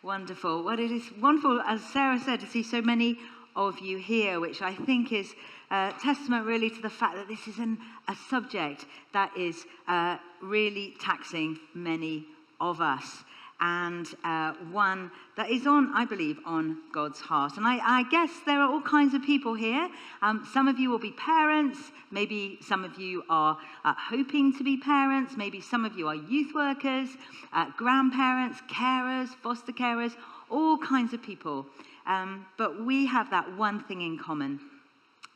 Wonderful. Well, it is wonderful, as Sarah said, to see so many of you here, which I think is testament really to the fact that this is a subject that is really taxing many of us, and one that is I believe, on God's heart. And I guess there are all kinds of people here. Some of you will be parents. Maybe some of you are hoping to be parents. Maybe some of you are youth workers, grandparents, carers, foster carers, all kinds of people. But we have that one thing in common,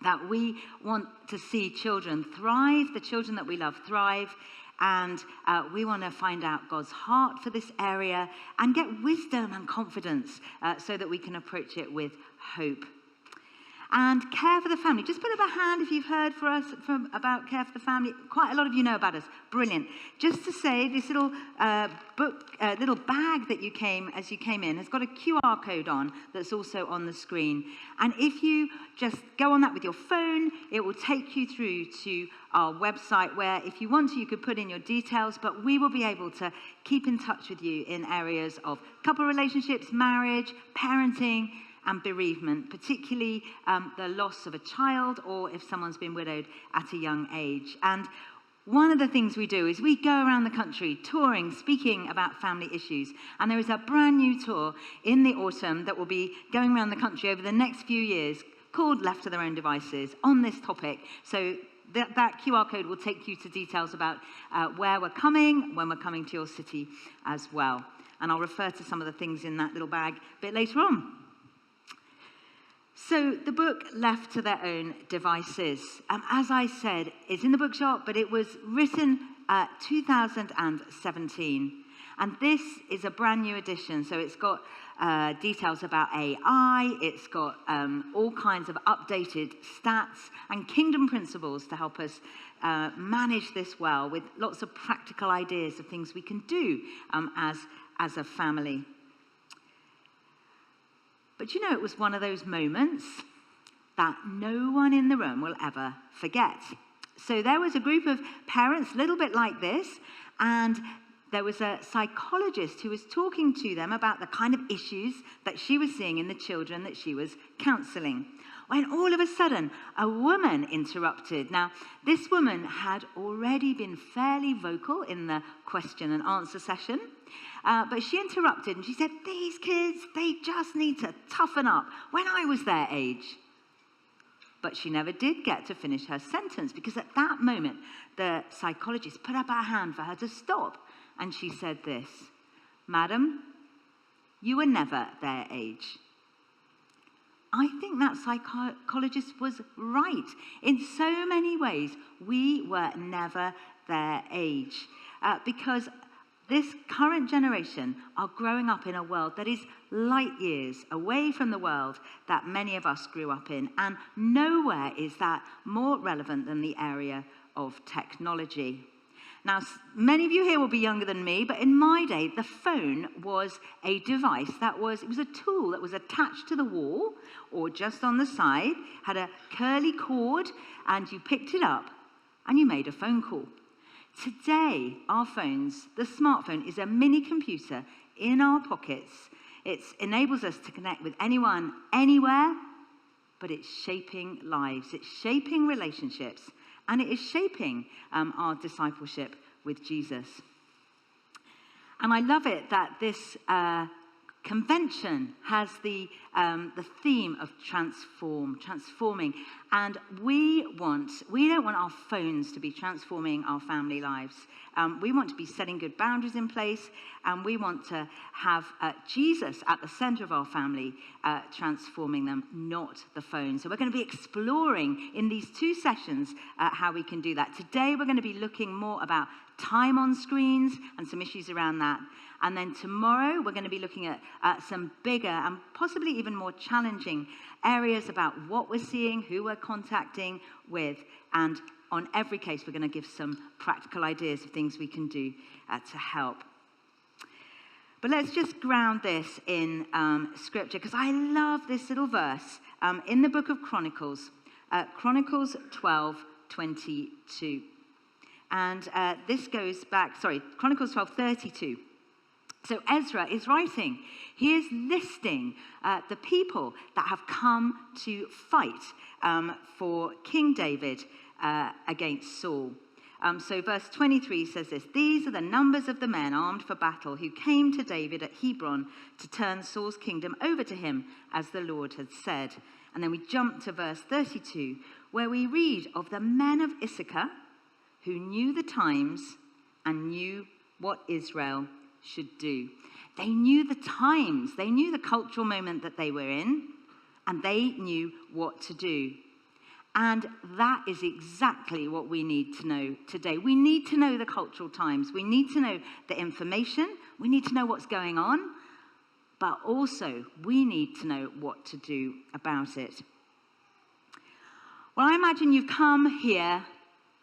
that we want to see children thrive, the children that we love thrive. And we want to find out God's heart for this area and get wisdom and confidence so that we can approach it with hope. And care for the family. Just put up a hand if you've heard about care for the family. Quite a lot of you know about us. Brilliant. Just to say, this little little bag that you came in has got a QR code on that's also on the screen. And if you just go on that with your phone, it will take you through to our website where, if you want to, you could put in your details, but we will be able to keep in touch with you in areas of couple relationships, marriage, parenting, and bereavement, particularly the loss of a child or if someone's been widowed at a young age. And one of the things we do is we go around the country touring, speaking about family issues. And there is a brand new tour in the autumn that will be going around the country over the next few years called Left to Their Own Devices on this topic. So that QR code will take you to details about where we're coming, when we're coming to your city as well. And I'll refer to some of the things in that little bag a bit later on. So the book Left to Their Own Devices, as I said, is in the bookshop, but it was written 2017. And this is a brand new edition. So it's got details about AI. It's got all kinds of updated stats and kingdom principles to help us manage this well, with lots of practical ideas of things we can do as a family. But you know, it was one of those moments that no one in the room will ever forget. So there was a group of parents, a little bit like this, and there was a psychologist who was talking to them about the kind of issues that she was seeing in the children that she was counselling, when all of a sudden a woman interrupted. Now, this woman had already been fairly vocal in the question and answer session, but she interrupted and she said, "These kids, they just need to toughen up. When I was their age." But she never did get to finish her sentence, because at that moment, the psychologist put up her hand for her to stop. And she said this: "Madam, you were never their age." I think that psychologist was right. In so many ways, we were never their age. Because this current generation are growing up in a world that is light years away from the world that many of us grew up in. And nowhere is that more relevant than the area of technology. Now, many of you here will be younger than me, but in my day, the phone was a device it was a tool that was attached to the wall or just on the side, had a curly cord, and you picked it up and you made a phone call. Today, our phones, the smartphone, is a mini computer in our pockets. It enables us to connect with anyone, anywhere, but it's shaping lives, it's shaping relationships, and it is shaping our discipleship with Jesus. And I love it that this convention has the theme of transforming. And we don't want our phones to be transforming our family lives. We want to be setting good boundaries in place, and we want to have Jesus at the center of our family, transforming them, not the phone. So we're going to be exploring in these two sessions how we can do that. Today we're going to be looking more about time on screens and some issues around that. And then tomorrow we're going to be looking at some bigger and possibly even more challenging areas about what we're seeing, who we're contacting with, and on every case we're going to give some practical ideas of things we can do to help. But let's just ground this in scripture, because I love this little verse in the book of Chronicles, Chronicles 12:22. And this goes back, Chronicles 12:32. So Ezra is writing. He is listing the people that have come to fight for King David against Saul. So verse 23 says this: "These are the numbers of the men armed for battle who came to David at Hebron to turn Saul's kingdom over to him, as the Lord had said." And then we jump to verse 32, where we read of the men of Issachar who knew the times and knew what Israel should do. They knew the times, they knew the cultural moment that they were in, and they knew what to do. And that is exactly what we need to know today. We need to know the cultural times. We need to know the information. We need to know what's going on. But also, we need to know what to do about it. Well, I imagine you've come here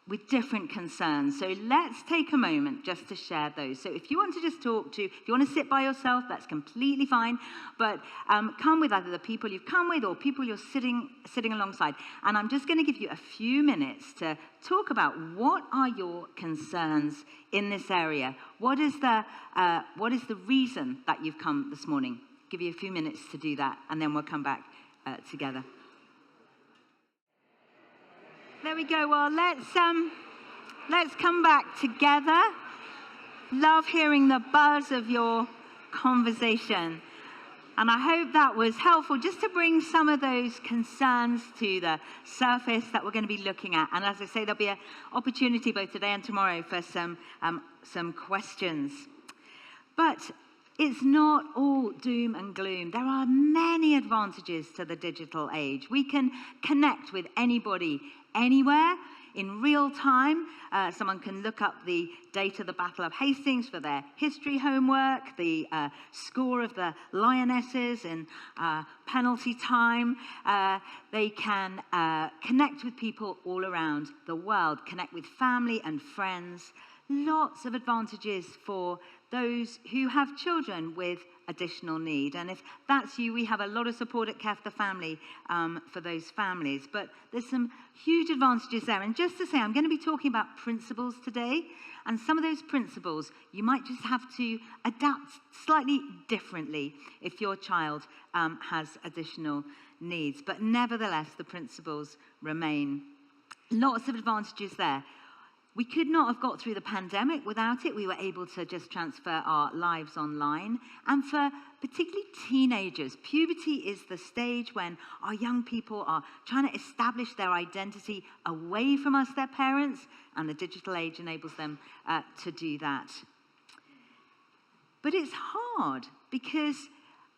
with different concerns. So let's take a moment just to share those. So if you want to just if you want to sit by yourself, that's completely fine. But come with either the people you've come with or people you're sitting alongside. And I'm just going to give you a few minutes to talk about what are your concerns in this area. What is the reason that you've come this morning? Give you a few minutes to do that, and then we'll come back together. There we go. Well, let's come back together. Love hearing the buzz of your conversation. And I hope that was helpful just to bring some of those concerns to the surface that we're going to be looking at. And as I say, there'll be an opportunity both today and tomorrow for some questions. But it's not all doom and gloom. There are many advantages to the digital age. We can connect with anybody, anywhere, in real time. Someone can look up the date of the Battle of Hastings for their history homework, the score of the Lionesses in penalty time. They can connect with people all around the world, connect with family and friends. Lots of advantages for those who have children with additional need. And if that's you, we have a lot of support at Kef the Family for those families. But there's some huge advantages there. And just to say, I'm going to be talking about principles today. And some of those principles you might just have to adapt slightly differently if your child has additional needs. But nevertheless, the principles remain. Lots of advantages there. We could not have got through the pandemic without it. We were able to just transfer our lives online. And for particularly teenagers, puberty is the stage when our young people are trying to establish their identity away from us, their parents, and the digital age enables them to do that. But it's hard because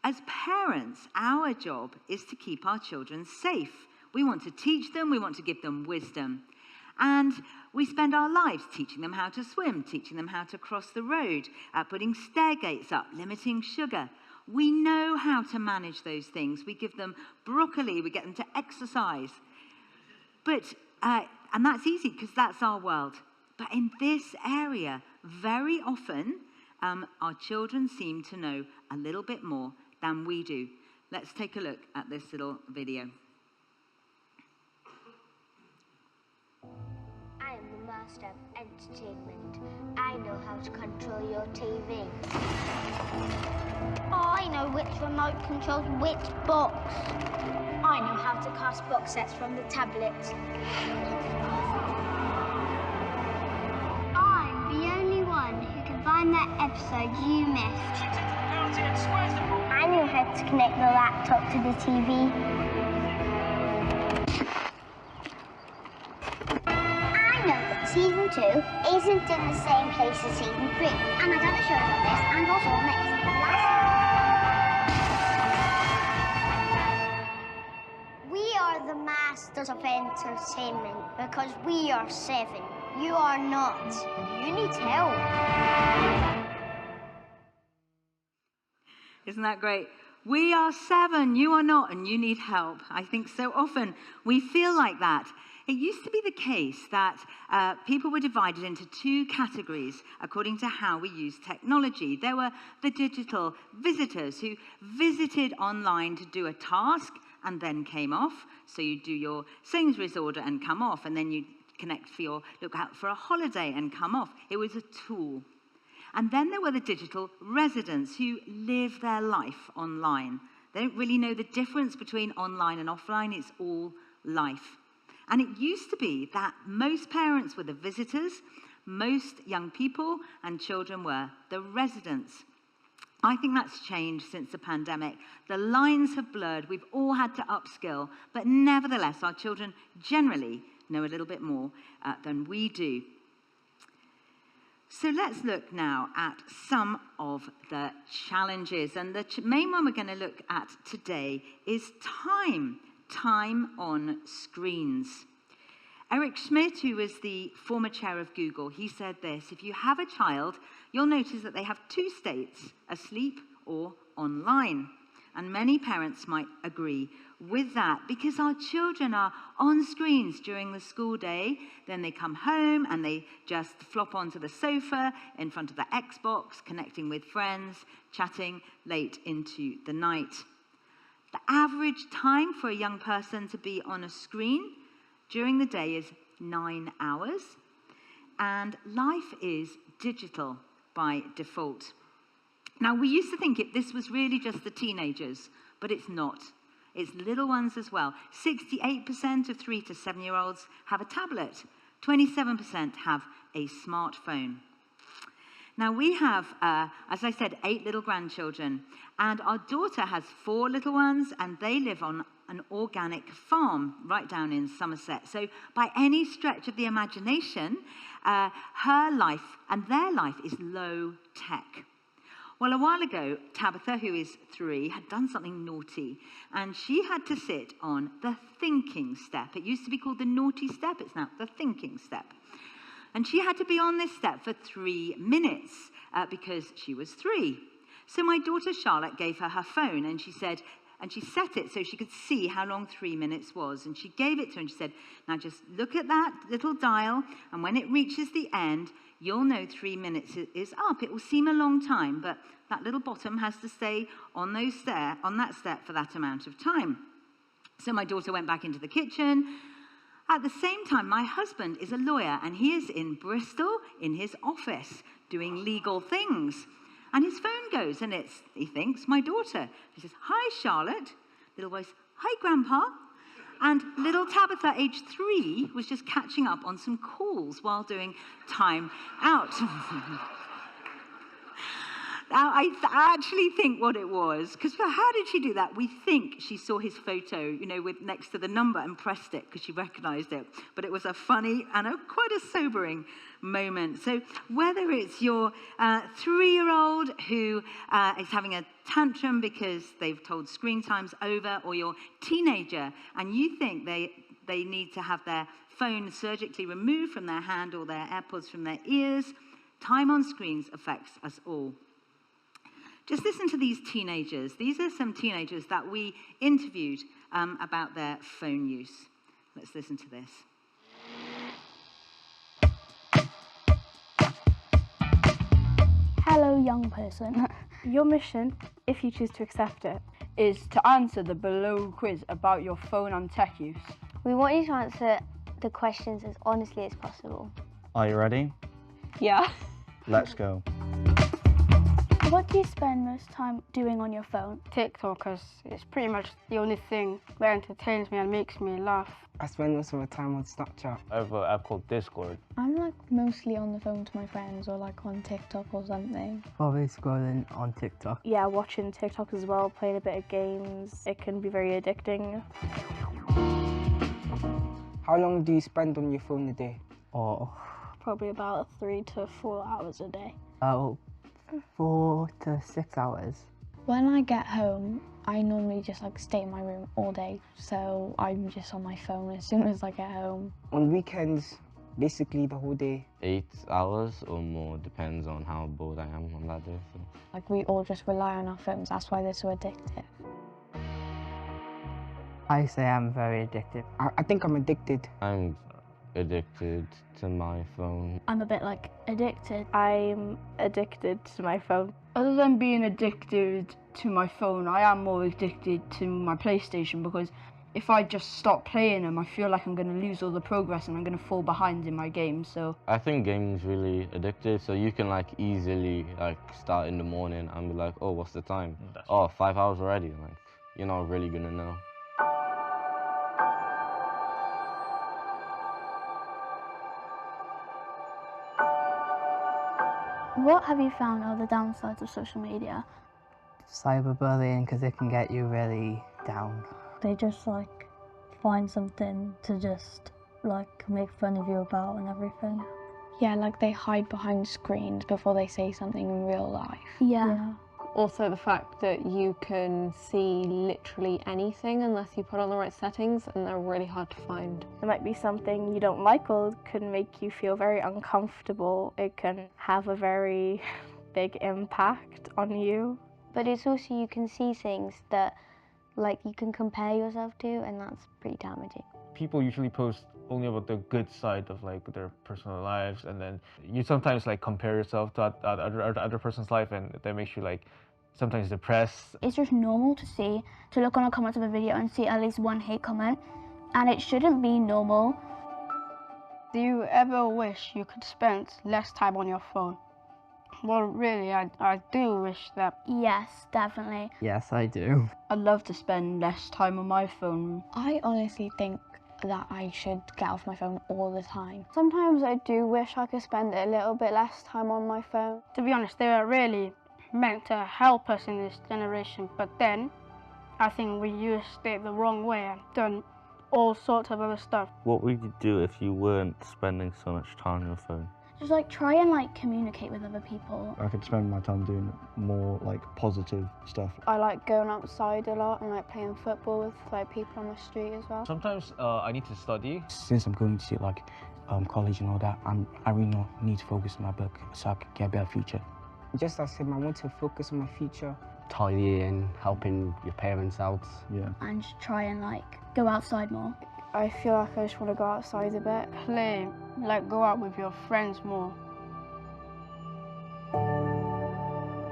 as parents, our job is to keep our children safe. We want to teach them, we want to give them wisdom. And we spend our lives teaching them how to swim, teaching them how to cross the road, putting stair gates up, limiting sugar. We know how to manage those things. We give them broccoli, we get them to exercise. But, and that's easy because that's our world. But in this area, very often, our children seem to know a little bit more than we do. Let's take a look at this little video. I am the master of entertainment. I know how to control your TV. I know which remote controls which box. I know how to cast box sets from the tablet. I'm the only one who can find that episode you missed. I know how to connect the laptop to the TV. Season 2 isn't in the same place as Season 3. And I've done a show on this and also on next. We are the masters of entertainment because we are 7. You are not. You need help. Isn't that great? We are 7, you are not, and you need help. I think so often we feel like that. It used to be the case that people were divided into 2 categories according to how we use technology. There were the digital visitors who visited online to do a task and then came off. So you do your Sainsbury's order and come off, and then you connect for look out for a holiday and come off. It was a tool. And then there were the digital residents who live their life online. They don't really know the difference between online and offline. It's all life. And it used to be that most parents were the visitors, most young people and children were the residents. I think that's changed since the pandemic. The lines have blurred. We've all had to upskill. But nevertheless, our children generally know a little bit more than we do. So let's look now at some of the challenges. And the main one we're going to look at today is time on screens. Eric Schmidt, who was the former chair of Google, he said this: if you have a child, you'll notice that they have two states, asleep or online. And many parents might agree with that because our children are on screens during the school day. Then they come home and they just flop onto the sofa in front of the Xbox, connecting with friends, chatting late into the night. The average time for a young person to be on a screen during the day is 9 hours. And life is digital by default. Now, we used to think this was really just the teenagers, but it's not. It's little ones as well. 68% of 3 to 7-year-olds have a tablet. 27% have a smartphone. Now, we have, as I said, 8 little grandchildren, and our daughter has 4 little ones, and they live on an organic farm right down in Somerset. So by any stretch of the imagination, her life and their life is low tech. Well, a while ago, Tabitha, who is 3, had done something naughty, and she had to sit on the thinking step. It used to be called the naughty step. It's now the thinking step. And she had to be on this step for 3 minutes because she was 3. So my daughter Charlotte gave her her phone, and she said, and she set it so she could see how long 3 minutes was. And she gave it to her, and she said, now just look at that little dial, and when it reaches the end, you'll know 3 minutes is up. It will seem a long time, but that little bottom has to stay on that step for that amount of time. So my daughter went back into the kitchen. At the same time, my husband is a lawyer, and he is in Bristol in his office doing legal things. And his phone goes, and he thinks, my daughter. He says, hi, Charlotte. Little voice, hi, Grandpa. And little Tabitha, age 3, was just catching up on some calls while doing time out. Now, I actually think what it was, because how did she do that? We think she saw his photo, with next to the number and pressed it because she recognized it. But it was a funny and quite a sobering moment. So whether it's your 3-year-old who is having a tantrum because they've told screen time's over, or your teenager and you think they need to have their phone surgically removed from their hand or their AirPods from their ears, time on screens affects us all. Just listen to these teenagers. These are some teenagers that we interviewed about their phone use. Let's listen to this. Hello, young person. Your mission, if you choose to accept it, is to answer the below quiz about your phone and tech use. We want you to answer the questions as honestly as possible. Are you ready? Yeah. Let's go. What do you spend most time doing on your phone? TikTok, because it's pretty much the only thing that entertains me and makes me laugh. I spend most of my time on Snapchat. I have an app called Discord. I'm mostly on the phone to my friends or on TikTok or something. Probably scrolling on TikTok. Yeah, watching TikTok as well, playing a bit of games. It can be very addicting. How long do you spend on your phone a day? Probably about 3 to 4 hours a day. 4 to 6 hours. When I get home, I normally just stay in my room all day, so I'm just on my phone as soon as I get home. On weekends, basically the whole day. 8 hours or more, depends on how bored I am on that day. So. We all just rely on our phones, that's why they're so addictive. I say I'm very addictive. I think I'm addicted. I'm addicted to my phone. I'm a bit addicted. I'm addicted to my phone. Other than being addicted to my phone, I am more addicted to my PlayStation because If I just stop playing them, I feel like I'm going to lose all the progress and I'm going to fall behind in my game. So I think gaming's really addictive, so you can like easily like start in the morning and be like, oh, what's the time? Oh, 5 hours already. Like, you're not really gonna know. What have you found are the downsides of social media? Cyberbullying, because it can get you really down. They just like find something to just like make fun of you about and everything. Yeah, like they hide behind screens before they say something in real life. Yeah. Also the fact that you can see literally anything unless you put on the right settings, and they're really hard to find. There might be something you don't like or can make you feel very uncomfortable. It can have a very big impact on you. But it's also, you can see things that like you can compare yourself to, and that's pretty damaging. People usually post only about the good side of like their personal lives, and then you sometimes like compare yourself to other person's life, and that makes you like sometimes depressed. It's just normal to look on the comments of a video and see at least one hate comment, and it shouldn't be normal. do you ever wish you could spend less time on your phone? Well, really, I do wish that. Yes, definitely. Yes, I do. I'd love to spend less time on my phone. I honestly think that I should get off my phone all the time. Sometimes I do wish I could spend a little bit less time on my phone. To be honest, they were really meant to help us in this generation, but then I think we used it the wrong way and done all sorts of other stuff. What would you do if you weren't spending so much time on your phone? Just like try and like communicate with other people. I could spend my time doing more like positive stuff. I like going outside a lot and like playing football with like people on the street as well. Sometimes I need to study. Since I'm going to like college and all that, I really need to focus on my book so I can get a better future. Just as I said, I want to focus on my future. Tidying, helping your parents out. Yeah. And just try and like go outside more. I feel like I just want to go outside a bit. Play, like go out with your friends more.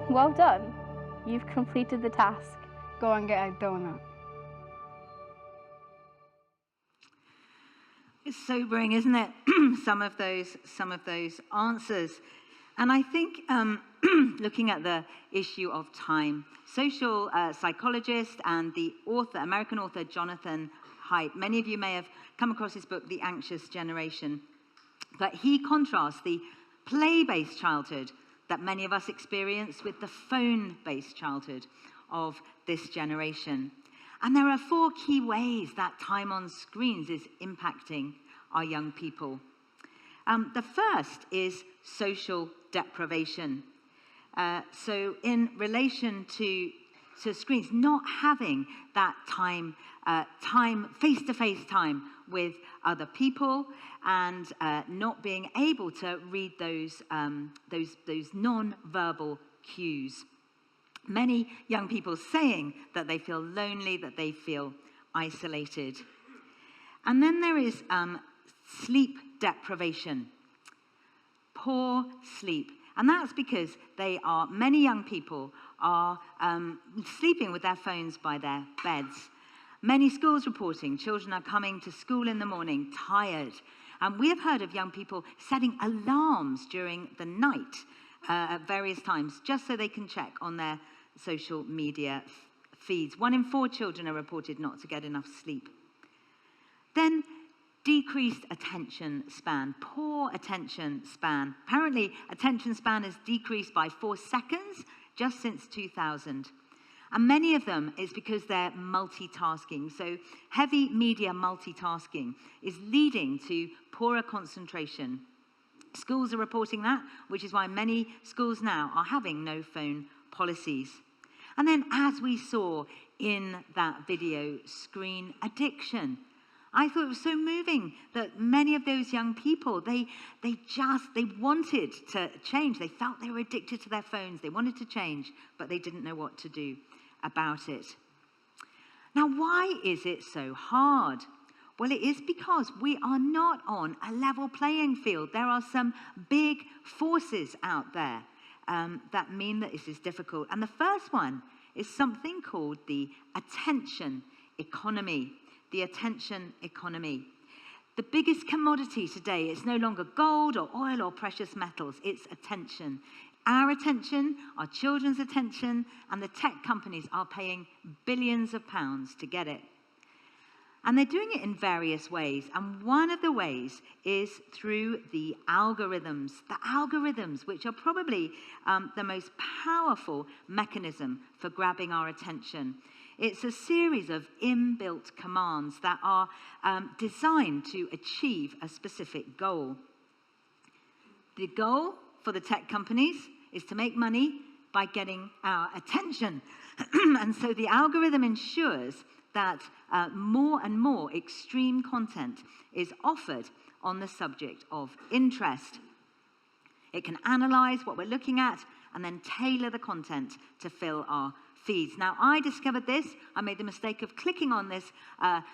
Well done. You've completed the task. Go and get a donut. It's sobering, isn't it? some of those answers. And I think looking at the issue of time, social psychologist and the author, American author Jonathan Haidt, many of you may have come across his book, The Anxious Generation, but he contrasts the play-based childhood that many of us experience with the phone-based childhood of this generation. And there are 4 key ways that time on screens is impacting our young people. The first is social deprivation. So in relation to screens, not having that time, face-to-face time with other people, and not being able to read those non-verbal cues. Many young people saying that they feel lonely, that they feel isolated. And then there is sleep deprivation. Poor sleep. And that's because many young people are sleeping with their phones by their beds. Many schools reporting children are coming to school in the morning tired. And we have heard of young people setting alarms during the night at various times just so they can check on their social media feeds. 1 in 4 children are reported not to get enough sleep. Then decreased attention span, poor attention span. Apparently, attention span has decreased by 4 seconds just since 2000. And many of them is because they're multitasking. So heavy media multitasking is leading to poorer concentration. Schools are reporting that, which is why many schools now are having no phone policies. And then, as we saw in that video, screen addiction. I thought it was so moving that many of those young people, they wanted to change. They felt they were addicted to their phones. They wanted to change, but they didn't know what to do about it. Now, why is it so hard? Well, it is because we are not on a level playing field. There are some big forces out there that mean that this is difficult. And the first one is something called the attention economy. the attention economy. The biggest commodity today is no longer gold or oil or precious metals, it's attention. Our attention, our children's attention, and the tech companies are paying billions of pounds to get it. And they're doing it in various ways. And one of the ways is through the algorithms. The algorithms, which are probably the most powerful mechanism for grabbing our attention. It's a series of inbuilt commands that are designed to achieve a specific goal. The goal for the tech companies is to make money by getting our attention. And so the algorithm ensures that more and more extreme content is offered on the subject of interest. It can analyze what we're looking at and then tailor the content to fill our feeds. Now, I discovered this. I made the mistake of clicking on this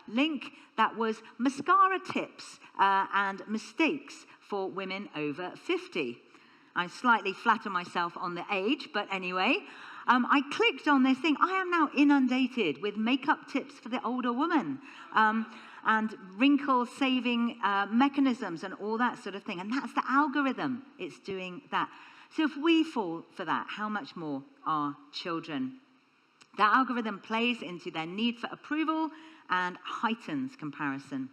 link that was mascara tips and mistakes for women over 50. I slightly flatter myself on the age, but anyway, I clicked on this thing. I am now inundated with makeup tips for the older woman and wrinkle-saving mechanisms and all that sort of thing. And that's the algorithm. It's doing that. So if we fall for that, how much more our children? The algorithm plays into their need for approval and heightens comparison.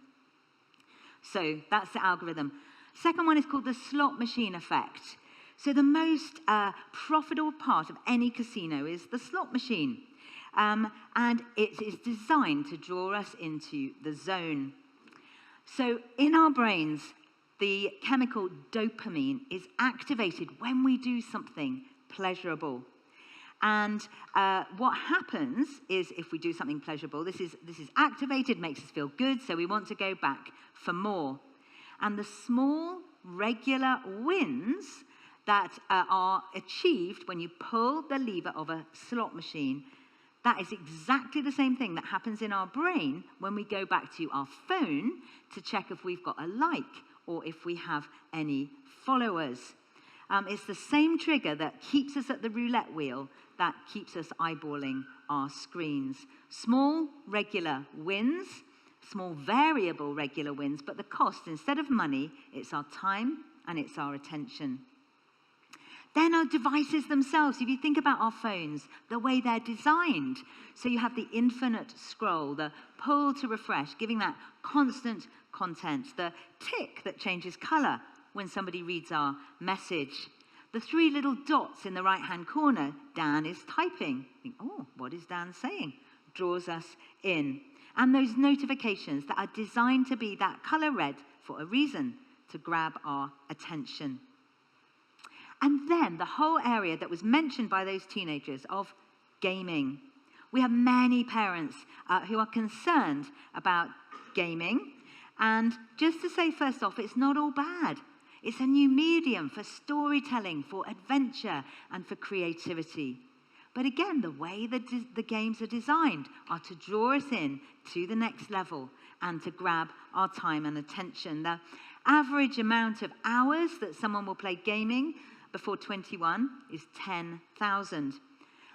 So that's the algorithm. Second one is called the slot machine effect. So the most profitable part of any casino is the slot machine. And it is designed to draw us into the zone. So in our brains, the chemical dopamine is activated when we do something pleasurable. And what happens is if we do something pleasurable, this is activated, makes us feel good, so we want to go back for more. And the small, regular wins that are achieved when you pull the lever of a slot machine, that is exactly the same thing that happens in our brain when we go back to our phone to check if we've got a like or if we have any followers. It's the same trigger that keeps us at the roulette wheel, that keeps us eyeballing our screens. Small, regular wins, small, variable, regular wins, but the cost, instead of money, it's our time and it's our attention. Then our devices themselves, if you think about our phones, the way they're designed. So you have the infinite scroll, the pull to refresh, giving that constant content, the tick that changes color when somebody reads our message. The three little dots in the right-hand corner, Dan is typing. Think, oh, what is Dan saying? Draws us in. And those notifications that are designed to be that color red for a reason, to grab our attention. And then the whole area that was mentioned by those teenagers of gaming. We have many parents who are concerned about gaming. And just to say first off, it's not all bad. It's a new medium for storytelling, for adventure, and for creativity. But again, the way the games are designed are to draw us in to the next level and to grab our time and attention. The average amount of hours that someone will play gaming before 21 is 10,000.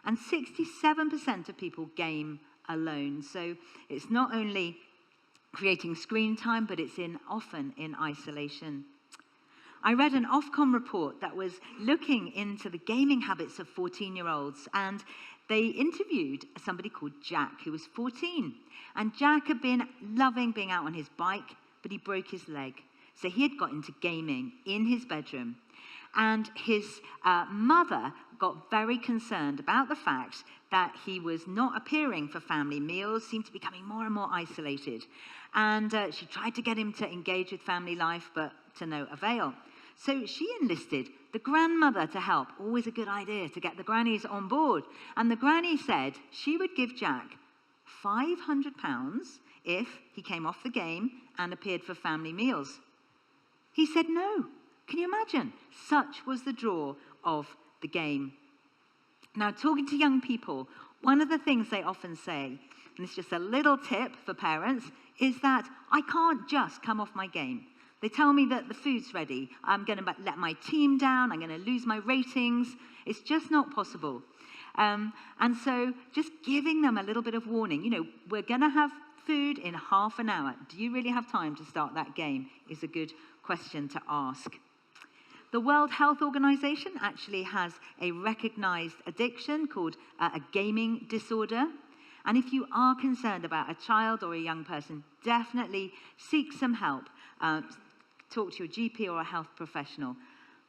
And 67% of people game alone. So it's not only creating screen time, but it's often in isolation. I read an Ofcom report that was looking into the gaming habits of 14-year-olds, and they interviewed somebody called Jack, who was 14. And Jack had been loving being out on his bike, but he broke his leg. So he had got into gaming in his bedroom. And his mother got very concerned about the fact that he was not appearing for family meals, seemed to be becoming more and more isolated. And she tried to get him to engage with family life, but to no avail. So she enlisted the grandmother to help. Always a good idea to get the grannies on board. And the granny said she would give Jack £500 if he came off the game and appeared for family meals. He said no. Can you imagine? Such was the draw of the game. Now, talking to young people, one of the things they often say, and it's just a little tip for parents, is that I can't just come off my game. They tell me that the food's ready. I'm going to let my team down. I'm going to lose my ratings. It's just not possible. And so just giving them a little bit of warning. You know, we're going to have food in half an hour. Do you really have time to start that game? Is a good question to ask. The World Health Organization actually has a recognized addiction called a gaming disorder. And if you are concerned about a child or a young person, definitely seek some help. Talk to your GP or a health professional.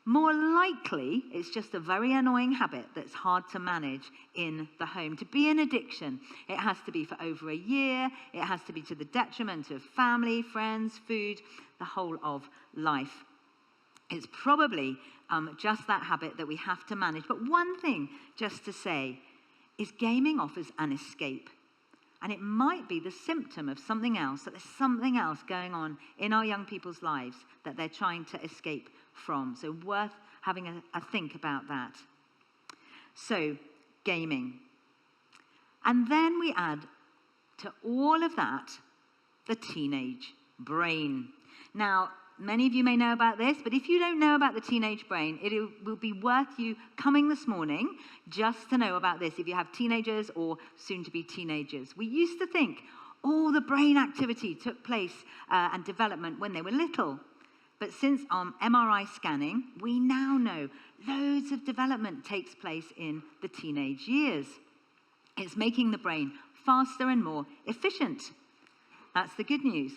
More likely, it's just a very annoying habit that's hard to manage in the home. To be an addiction, it has to be for over a year. It has to be to the detriment of family, friends, food, the whole of life. It's probably just that habit that we have to manage. But one thing just to say is gaming offers an escape. And it might be the symptom of something else, that there's something else going on in our young people's lives that they're trying to escape from. So worth having a think about that. So, gaming. And then we add to all of that the teenage brain. Now, many of you may know about this, but if you don't know about the teenage brain, it will be worth you coming this morning just to know about this if you have teenagers or soon-to-be teenagers. We used to think all the brain activity took place and development when they were little. But since MRI scanning, we now know loads of development takes place in the teenage years. It's making the brain faster and more efficient. That's the good news.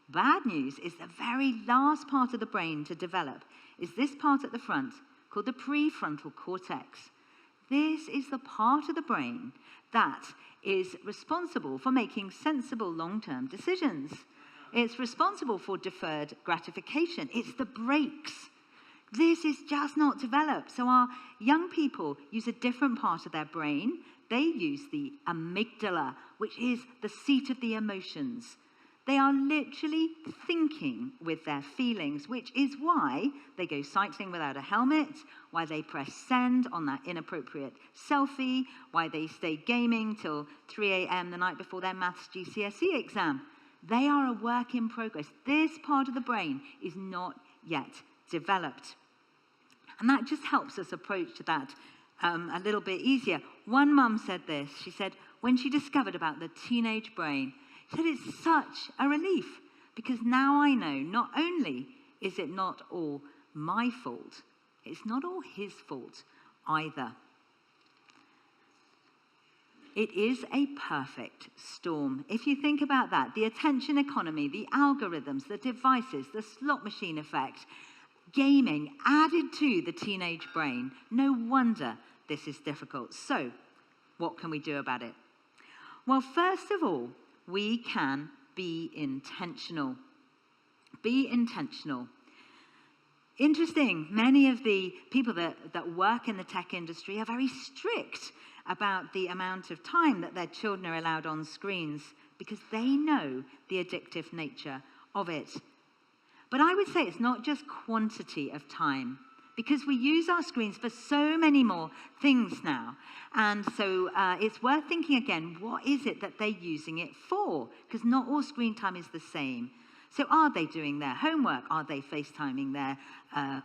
Bad news is the very last part of the brain to develop is this part at the front called the prefrontal cortex. This is the part of the brain that is responsible for making sensible long-term decisions. It's responsible for deferred gratification. It's the brakes. This is just not developed. So our young people use a different part of their brain. They use the amygdala, which is the seat of the emotions. They are literally thinking with their feelings, which is why they go cycling without a helmet, why they press send on that inappropriate selfie, why they stay gaming till 3 a.m. the night before their maths GCSE exam. They are a work in progress. This part of the brain is not yet developed. And that just helps us approach that a little bit easier. One mum said this. She said, when she discovered about the teenage brain, she said, it's such a relief because now I know not only is it not all my fault, it's not all his fault either. It is a perfect storm. If you think about that, the attention economy, the algorithms, the devices, the slot machine effect, gaming added to the teenage brain, no wonder this is difficult. So, what can we do about it? Well, first of all, we can be intentional. Be intentional. Interesting, many of the people that work in the tech industry are very strict about the amount of time that their children are allowed on screens because they know the addictive nature of it. But I would say it's not just quantity of time, because we use our screens for so many more things now. And so it's worth thinking again, what is it that they're using it for? Because not all screen time is the same. So are they doing their homework? Are they FaceTiming their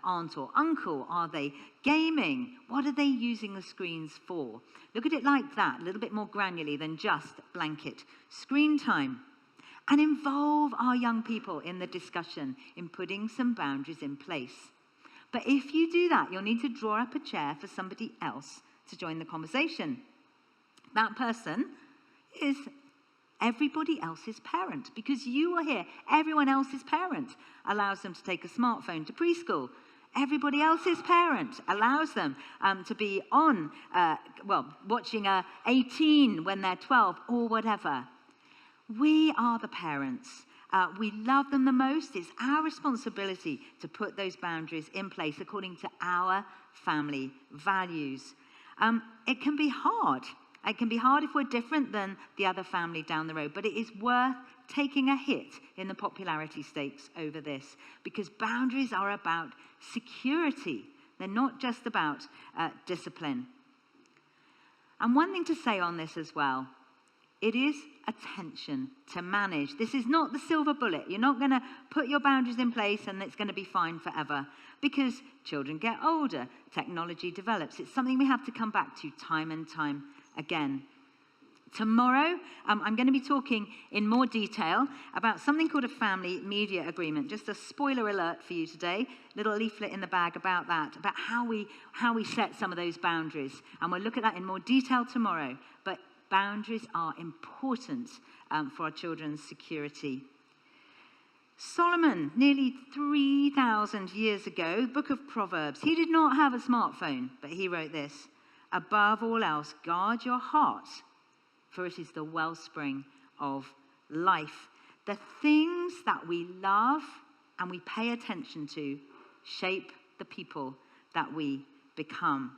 aunt or uncle? Are they gaming? What are they using the screens for? Look at it like that, a little bit more granularly than just blanket screen time. And involve our young people in the discussion, in putting some boundaries in place. But if you do that, you'll need to draw up a chair for somebody else to join the conversation. That person is everybody else's parent, because you are here. Everyone else's parent allows them to take a smartphone to preschool. Everybody else's parent allows them to be on, watching 18 when they're 12 or whatever. We are the parents. We love them the most. It's our responsibility to put those boundaries in place according to our family values. It can be hard. It can be hard if we're different than the other family down the road, but it is worth taking a hit in the popularity stakes over this, because boundaries are about security. They're not just about discipline. And one thing to say on this as well, it is attention to manage. This is not the silver bullet. You're not going to put your boundaries in place and it's going to be fine forever, because children get older, technology develops. It's something we have to come back to time and time again. Tomorrow, I'm going to be talking in more detail about something called a family media agreement. Just a spoiler alert for you today, little leaflet in the bag about that, about how we set some of those boundaries. And we'll look at that in more detail tomorrow. But boundaries are important for our children's security. Solomon, nearly 3,000 years ago, the book of Proverbs, he did not have a smartphone, but he wrote this: above all else, guard your heart, for it is the wellspring of life. The things that we love and we pay attention to shape the people that we become.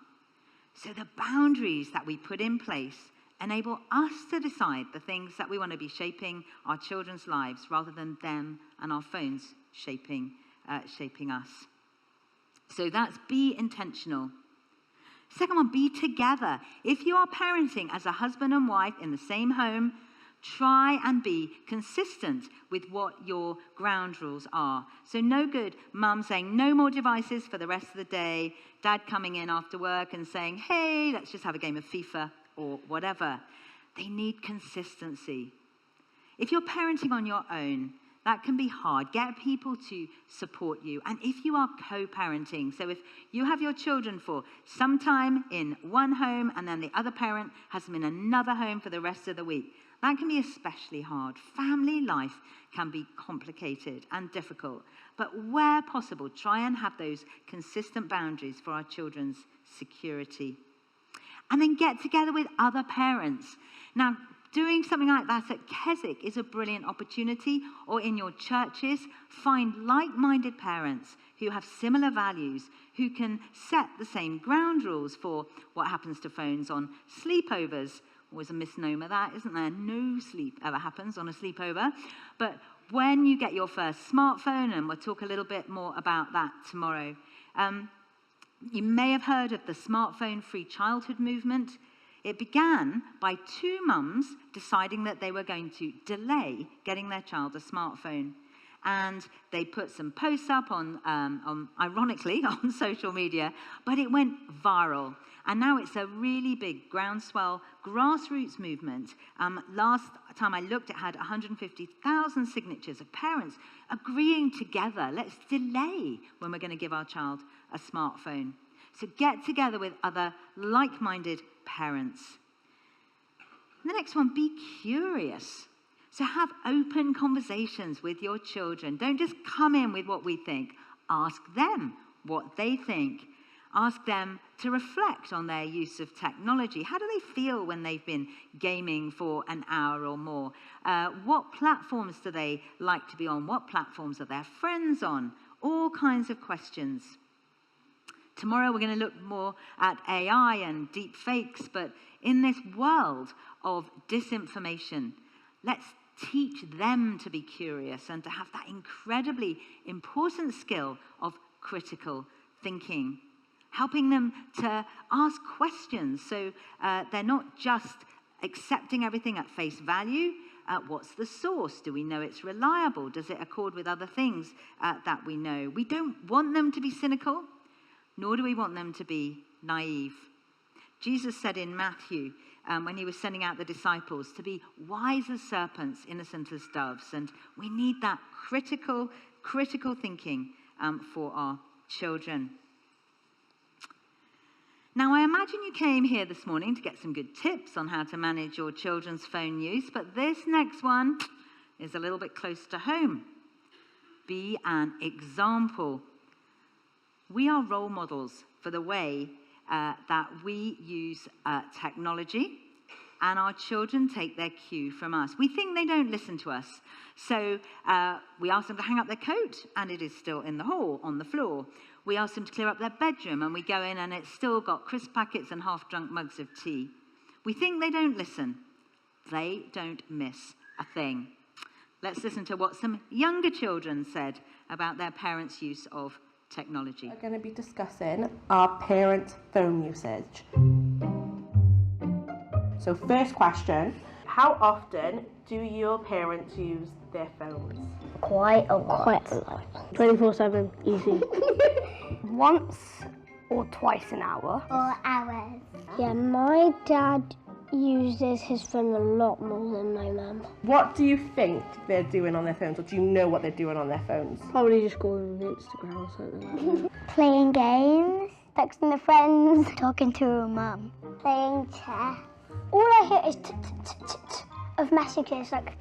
So the boundaries that we put in place enable us to decide the things that we want to be shaping our children's lives, rather than them and our phones shaping us. So that's be intentional. Second one, be together. If you are parenting as a husband and wife in the same home, try and be consistent with what your ground rules are. So no good mum saying no more devices for the rest of the day, dad coming in after work and saying, hey, let's just have a game of FIFA or whatever. They need consistency. If you're parenting on your own, that can be hard. Get people to support you. And if you are co-parenting, so if you have your children for some time in one home and then the other parent has them in another home for the rest of the week, that can be especially hard. Family life can be complicated and difficult. But where possible, try and have those consistent boundaries for our children's security. And then get together with other parents. Now, doing something like that at Keswick is a brilliant opportunity, or in your churches, find like-minded parents who have similar values, who can set the same ground rules for what happens to phones on sleepovers. Always a misnomer that, isn't there? No sleep ever happens on a sleepover. But when you get your first smartphone, and we'll talk a little bit more about that tomorrow, you may have heard of the smartphone-free childhood movement. It began by two mums deciding that they were going to delay getting their child a smartphone. And they put some posts up ironically, on social media, but it went viral. And now it's a really big groundswell grassroots movement. Last time I looked, it had 150,000 signatures of parents agreeing together, let's delay when we're going to give our child a smartphone. So get together with other like-minded parents. The next one, be curious. So have open conversations with your children. Don't just come in with what we think. Ask them what they think. Ask them to reflect on their use of technology. How do they feel when they've been gaming for an hour or more? What platforms do they like to be on? What platforms are their friends on? All kinds of questions. Tomorrow we're going to look more at AI and deep fakes, but in this world of disinformation, let's teach them to be curious and to have that incredibly important skill of critical thinking, helping them to ask questions so they're not just accepting everything at face value. What's the source? Do we know it's reliable? Does it accord with other things that we know? We don't want them to be cynical, nor do we want them to be naive. Jesus said in Matthew, when he was sending out the disciples, to be wise as serpents, innocent as doves. And we need that critical thinking for our children. Now, I imagine you came here this morning to get some good tips on how to manage your children's phone use, but this next one is a little bit close to home. Be an example. We are role models for the way that we use technology, and our children take their cue from us. We think they don't listen to us, so we ask them to hang up their coat, and it is still in the hall, on the floor. We ask them to clear up their bedroom, and we go in, and it's still got crisp packets and half-drunk mugs of tea. We think they don't listen. They don't miss a thing. Let's listen to what some younger children said about their parents' use of technology. We're going to be discussing our parents' phone usage. So first question, how often do your parents use their phones? Quite a lot. 24/7, easy. Once or twice an hour. 4 hours. Yeah, my dad uses his phone a lot more than my mum. What do you think they're doing on their phones, or do you know what they're doing on their phones? Probably just going on Instagram or something like that. Playing games, texting their friends, talking to her mum, playing chess. All I hear is of messages like.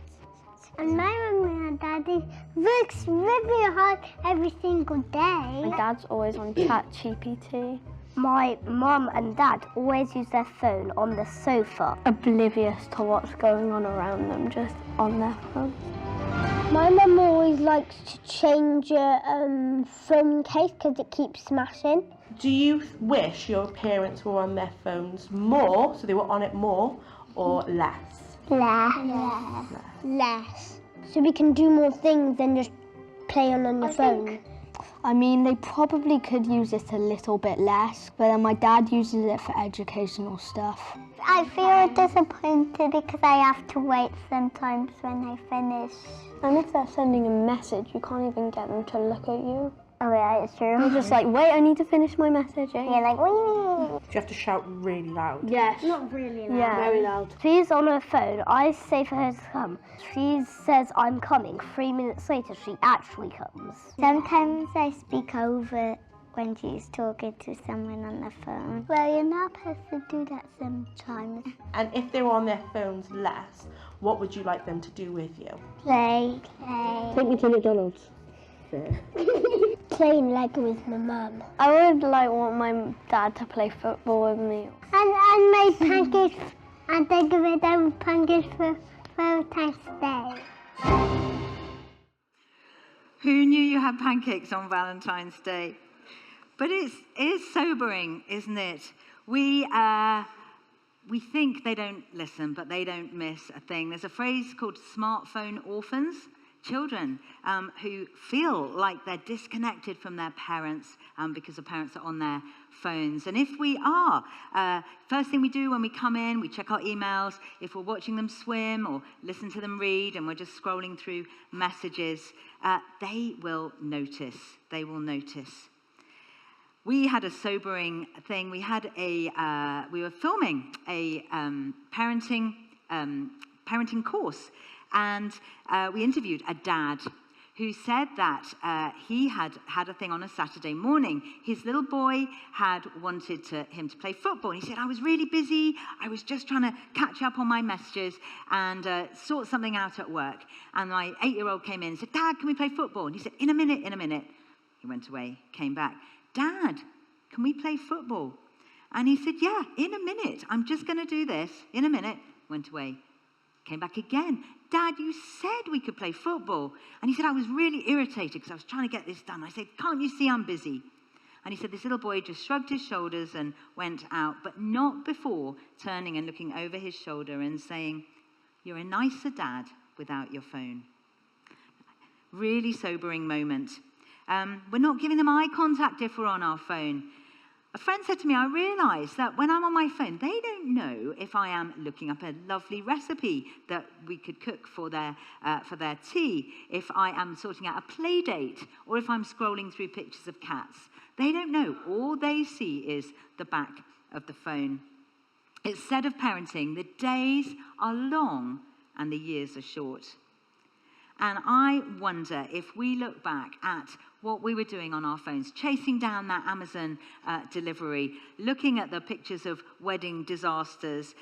And my mum and daddy works really hard every single day. My dad's always on ChatGPT. My mum and dad always use their phone on the sofa, Oblivious to what's going on around them, just on their phone. My mum always likes to change her phone case because it keeps smashing. Do you wish your parents were on their phones more, so they were on it more, or less? Less. So we can do more things than just play on your phone. I mean, they probably could use it a little bit less, but then my dad uses it for educational stuff. I feel disappointed because I have to wait sometimes when I finish. And if they're sending a message, you can't even get them to look at you. Oh yeah, it's true. You're just like, wait, I need to finish my message. Yeah, like, wait. Do you have to shout really loud? Yes. Not really loud. Yeah. Very loud. She's on her phone. I say for her to come. She says, I'm coming. 3 minutes later, she actually comes. Sometimes I speak over when she's talking to someone on the phone. Well, you're not supposed to do that sometimes. And if they were on their phones less, what would you like them to do with you? Play. Take me to McDonald's. Fair. Playing Lego with my mum. I would want my dad to play football with me. And make pancakes and decorate them pancakes for Valentine's Day. Who knew you had pancakes on Valentine's Day? But it's sobering, isn't it? We think they don't listen, but they don't miss a thing. There's a phrase called smartphone orphans. Children who feel like they're disconnected from their parents because the parents are on their phones. And if we are, first thing we do when we come in, we check our emails. If we're watching them swim or listen to them read and we're just scrolling through messages, they will notice. They will notice. We had a sobering thing. We were filming a parenting course. And we interviewed a dad who said that he had a thing on a Saturday morning. His little boy had wanted him to play football. And he said, I was really busy. I was just trying to catch up on my messages and sort something out at work. And my 8-year-old came in and said, Dad, can we play football? And he said, in a minute. He went away, came back. Dad, can we play football? And he said, yeah, in a minute. I'm just going to do this. In a minute. Went away. Came back again. Dad, you said we could play football. And he said, I was really irritated because I was trying to get this done. I said, can't you see I'm busy? And he said, this little boy just shrugged his shoulders and went out, but not before turning and looking over his shoulder and saying, you're a nicer dad without your phone. Really sobering moment. We're not giving them eye contact if we're on our phone. A friend said to me, I realise that when I'm on my phone, they don't know if I am looking up a lovely recipe that we could cook for their tea, if I am sorting out a play date, or if I'm scrolling through pictures of cats. They don't know. All they see is the back of the phone. It's said of parenting, the days are long and the years are short. And I wonder if we look back at what we were doing on our phones, chasing down that Amazon delivery, looking at the pictures of wedding disasters,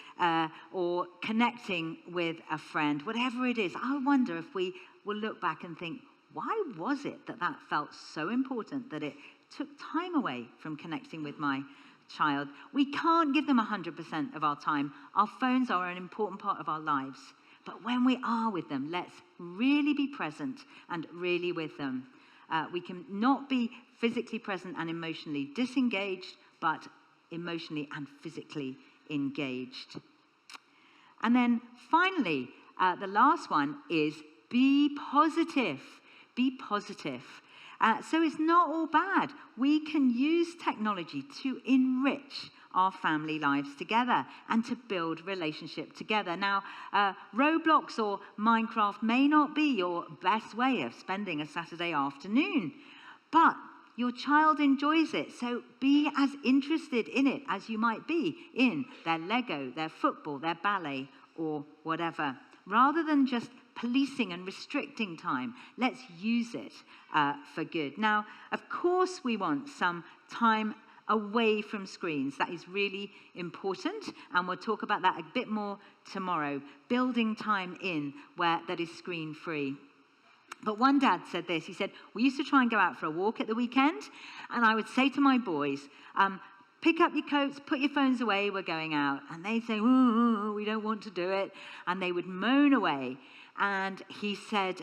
or connecting with a friend, whatever it is, I wonder if we will look back and think, why was it that felt so important that it took time away from connecting with my child? We can't give them 100% of our time. Our phones are an important part of our lives. But when we are with them, let's really be present and really with them. We can not be physically present and emotionally disengaged, but emotionally and physically engaged. And then finally, the last one is be positive. Be positive. So it's not all bad. We can use technology to enrich our family lives together and to build relationship together. Now, Roblox or Minecraft may not be your best way of spending a Saturday afternoon, but your child enjoys it. So be as interested in it as you might be in their Lego, their football, their ballet, or whatever. Rather than just policing and restricting time, let's use it for good. Now, of course, we want some time away from screens. That is really important, and we'll talk about that a bit more tomorrow. Building time in where that is screen-free. But one dad said this. He said, we used to try and go out for a walk at the weekend, and I would say to my boys, pick up your coats, put your phones away, we're going out. And they'd say, ooh, we don't want to do it. And they would moan away. And he said,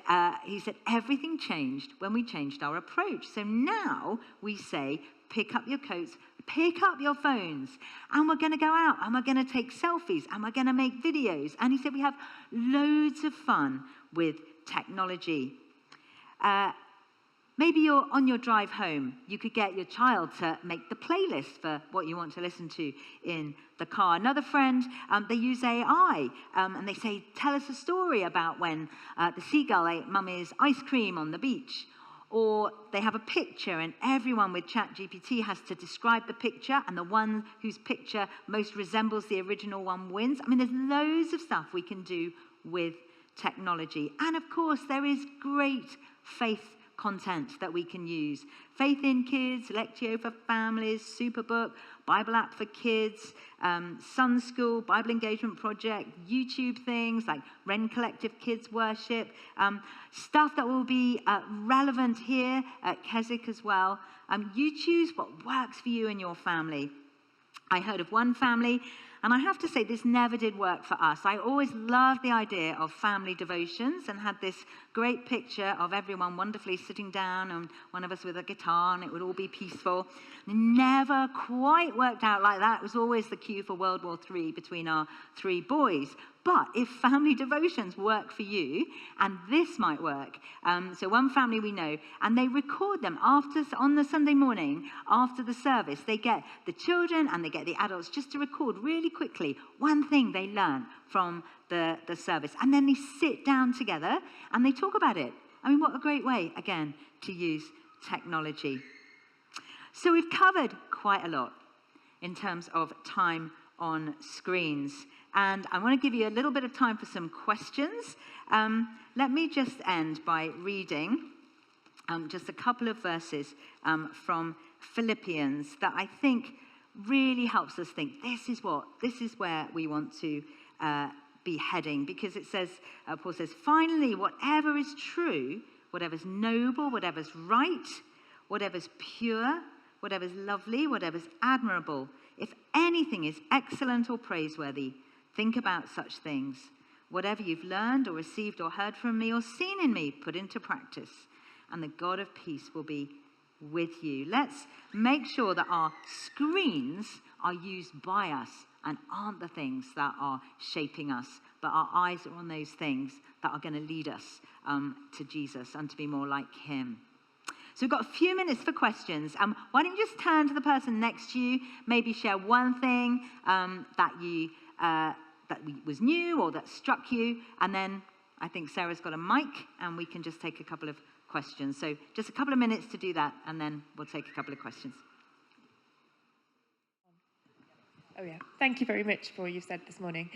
everything changed when we changed our approach. So now we say, pick up your coats, pick up your phones, and we're going to go out, and we're going to take selfies, and we're going to make videos. And he said, we have loads of fun with technology. Maybe you're on your drive home. You could get your child to make the playlist for what you want to listen to in the car. Another friend, they use AI, and they say, tell us a story about when the seagull ate mummy's ice cream on the beach. Or they have a picture, and everyone with ChatGPT has to describe the picture, and the one whose picture most resembles the original one wins. I mean, there's loads of stuff we can do with technology. And of course, there is great faith content that we can use. Faith in Kids, Lectio for Families, Superbook, Bible app for kids, Sun School, Bible Engagement Project, YouTube things like Wren Collective Kids Worship, stuff that will be relevant here at Keswick as well. You choose what works for you and your family. I heard of one family, and I have to say this never did work for us. I always loved the idea of family devotions and had this great picture of everyone wonderfully sitting down and one of us with a guitar, and it would all be peaceful. It never quite worked out like that. It was always the cue for World War III between our three boys. But if family devotions work for you, and this might work, so one family we know, and they record them on the Sunday morning after the service. They get the children and they get the adults just to record really quickly one thing they learn from the service. And then they sit down together and they talk about it. I mean, what a great way, again, to use technology. So we've covered quite a lot in terms of time on screens. And I want to give you a little bit of time for some questions. Let me just end by reading just a couple of verses from Philippians that I think really helps us think this is where we want to be heading, because it says, Paul says, finally, whatever is true, whatever's noble, whatever's right, whatever's pure, whatever's lovely, whatever's admirable, if anything is excellent or praiseworthy, think about such things. Whatever you've learned or received or heard from me or seen in me, put into practice, and the God of peace will be with you. Let's make sure that our screens are used by us and aren't the things that are shaping us, but our eyes are on those things that are going to lead us to Jesus and to be more like him. So we've got a few minutes for questions. Why don't you just turn to the person next to you, maybe share one thing that was new or that struck you, and then I think Sarah's got a mic, and we can just take a couple of questions. So just a couple of minutes to do that, and then we'll take a couple of questions. Oh yeah, thank you very much for what you've said this morning.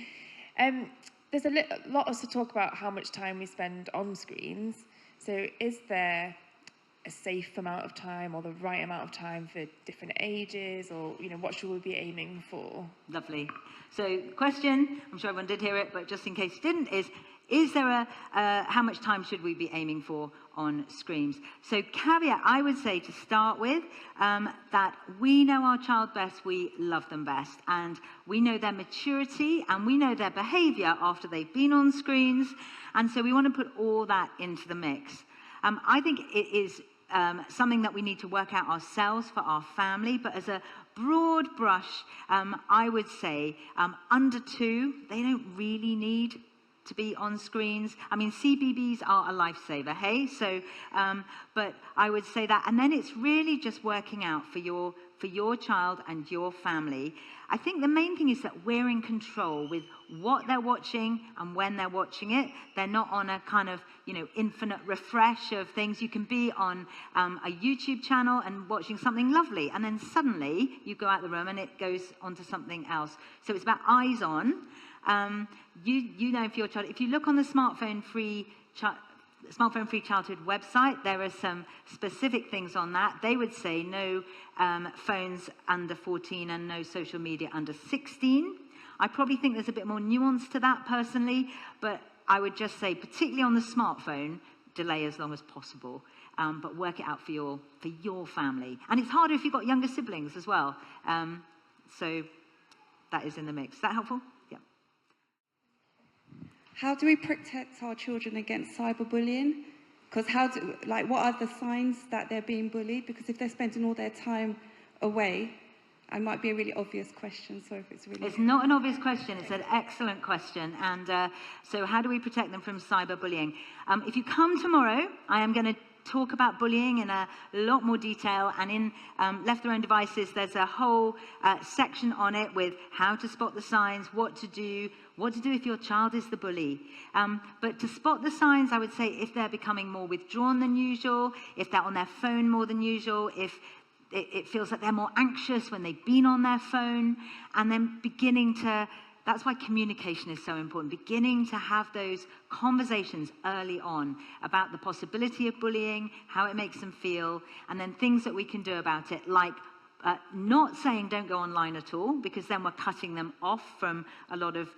There's a lot of talk about how much time we spend on screens. So is there a safe amount of time or the right amount of time for different ages, or what should we be aiming for? Lovely. So question, I'm sure everyone did hear it, but just in case you didn't, is there how much time should we be aiming for on screens? So caveat, I would say to start with, that we know our child best, we love them best, and we know their maturity and we know their behavior after they've been on screens, and so we want to put all that into the mix. I think it is something that we need to work out ourselves for our family, but as a broad brush, I would say under 2, they don't really need to be on screens. I mean, CBBS are a lifesaver, hey? So, but I would say that, and then it's really just working out for your for your child and your family. I think the main thing is that we're in control with what they're watching and when they're watching it. They're not on a kind of, infinite refresh of things. You can be on a YouTube channel and watching something lovely, and then suddenly you go out the room and it goes onto something else. So it's about eyes on. You know, for your child, if you look on the Smartphone Free Childhood website, there are some specific things on that. They would say no phones under 14 and no social media under 16. I probably think there's a bit more nuance to that personally, but I would just say, particularly on the smartphone, delay as long as possible, but work it out for your family. And it's harder if you've got younger siblings as well. So that is in the mix. Is that helpful? Yeah. How do we protect our children against cyberbullying? Because what are the signs that they're being bullied? Because if they're spending all their time away, it might be a really obvious question. So if it's really... It's not an obvious question. It's an excellent question. And so how do we protect them from cyberbullying? If you come tomorrow, I am going to talk about bullying in a lot more detail, and in Left Their Own Devices there's a whole section on it with how to spot the signs, what to do if your child is the bully. But to spot the signs, I would say if they're becoming more withdrawn than usual, if they're on their phone more than usual, if it feels like they're more anxious when they've been on their phone, and then that's why communication is so important, beginning to have those conversations early on about the possibility of bullying, how it makes them feel, and then things that we can do about it, like not saying don't go online at all, because then we're cutting them off from a lot of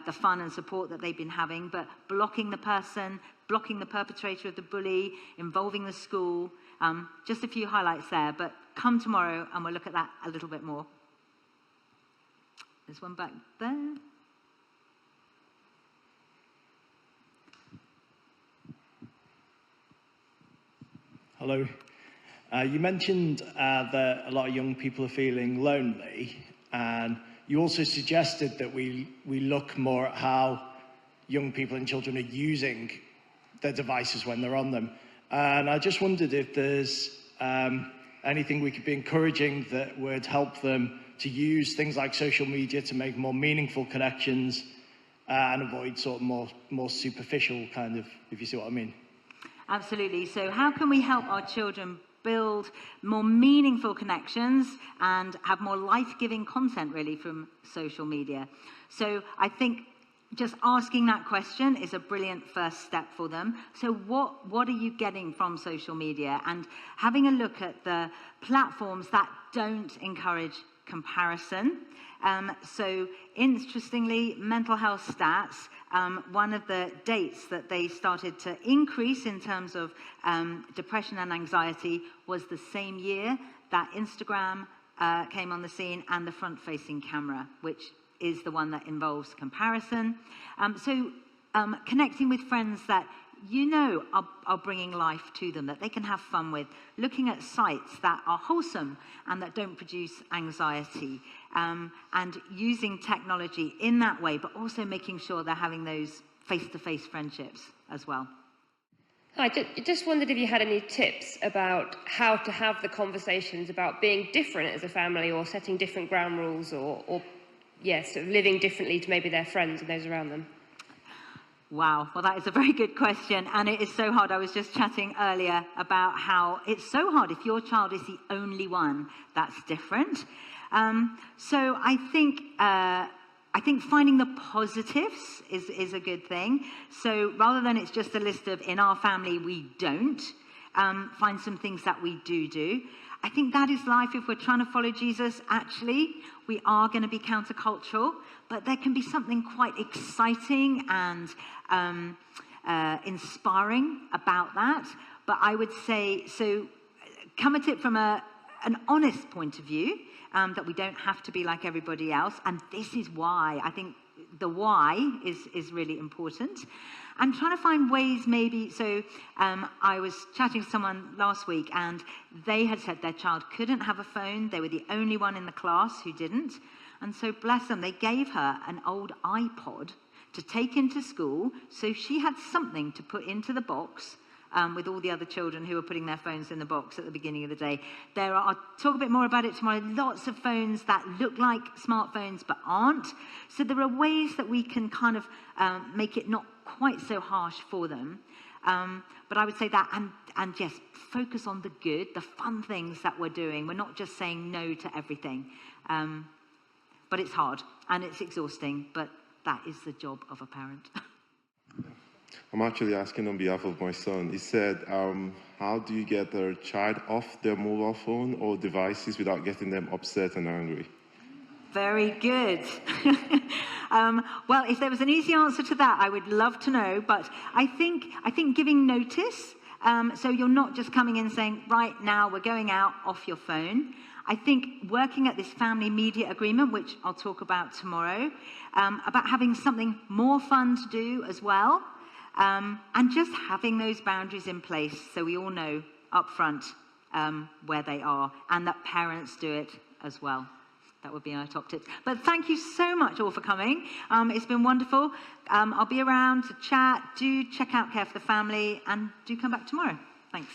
the fun and support that they've been having, but blocking the person, blocking the perpetrator of the bully, involving the school. Just a few highlights there, but come tomorrow and we'll look at that a little bit more. There's one back there. Hello. You mentioned that a lot of young people are feeling lonely, and you also suggested that we look more at how young people and children are using their devices when they're on them. And I just wondered if there's anything we could be encouraging that would help them to use things like social media to make more meaningful connections and avoid sort of more superficial kind of, if you see what I mean. Absolutely. So how can we help our children build more meaningful connections and have more life-giving content really from social media? So I think just asking that question is a brilliant first step for them. So what are you getting from social media? And having a look at the platforms that don't encourage comparison. So interestingly, mental health stats, one of the dates that they started to increase in terms of depression and anxiety was the same year that Instagram came on the scene, and the front-facing camera, which is the one that involves comparison. So connecting with friends that are bringing life to them, that they can have fun with, looking at sites that are wholesome and that don't produce anxiety, and using technology in that way, but also making sure they're having those face-to-face friendships as well. I just wondered if you had any tips about how to have the conversations about being different as a family, or setting different ground rules, or sort of living differently to maybe their friends and those around them. Wow, well, that is a very good question, and it is so hard. I was just chatting earlier about how it's so hard if your child is the only one that's different. So I think finding the positives is a good thing. So rather than it's just a list of in our family we don't, find some things that we do. I think that is life. If we're trying to follow Jesus, actually, we are going to be countercultural, but there can be something quite exciting and inspiring about that. But I would say, so come at it from an honest point of view, that we don't have to be like everybody else. And this is why. I think the why is really important. And trying to find ways maybe, so I was chatting to someone last week, and they had said their child couldn't have a phone. They were the only one in the class who didn't. And so bless them, they gave her an old iPod to take into school, so she had something to put into the box with all the other children who are putting their phones in the box at the beginning of the day. I'll talk a bit more about it tomorrow, lots of phones that look like smartphones but aren't. So there are ways that we can kind of make it not quite so harsh for them. But I would say that, and yes, focus on the good, the fun things that we're doing. We're not just saying no to everything. But it's hard and it's exhausting, but that is the job of a parent. I'm actually asking on behalf of my son. He said, how do you get their child off their mobile phone or devices without getting them upset and angry? Very good. Well, if there was an easy answer to that, I would love to know. But I think giving notice, so you're not just coming in saying, right now we're going out, off your phone. I think working at this family media agreement, which I'll talk about tomorrow, about having something more fun to do as well, and just having those boundaries in place so we all know up front where they are, and that parents do it as well. That would be our top tips. But thank you so much all for coming. It's been wonderful. I'll be around to chat. Do check out Care for the Family and do come back tomorrow. Thanks.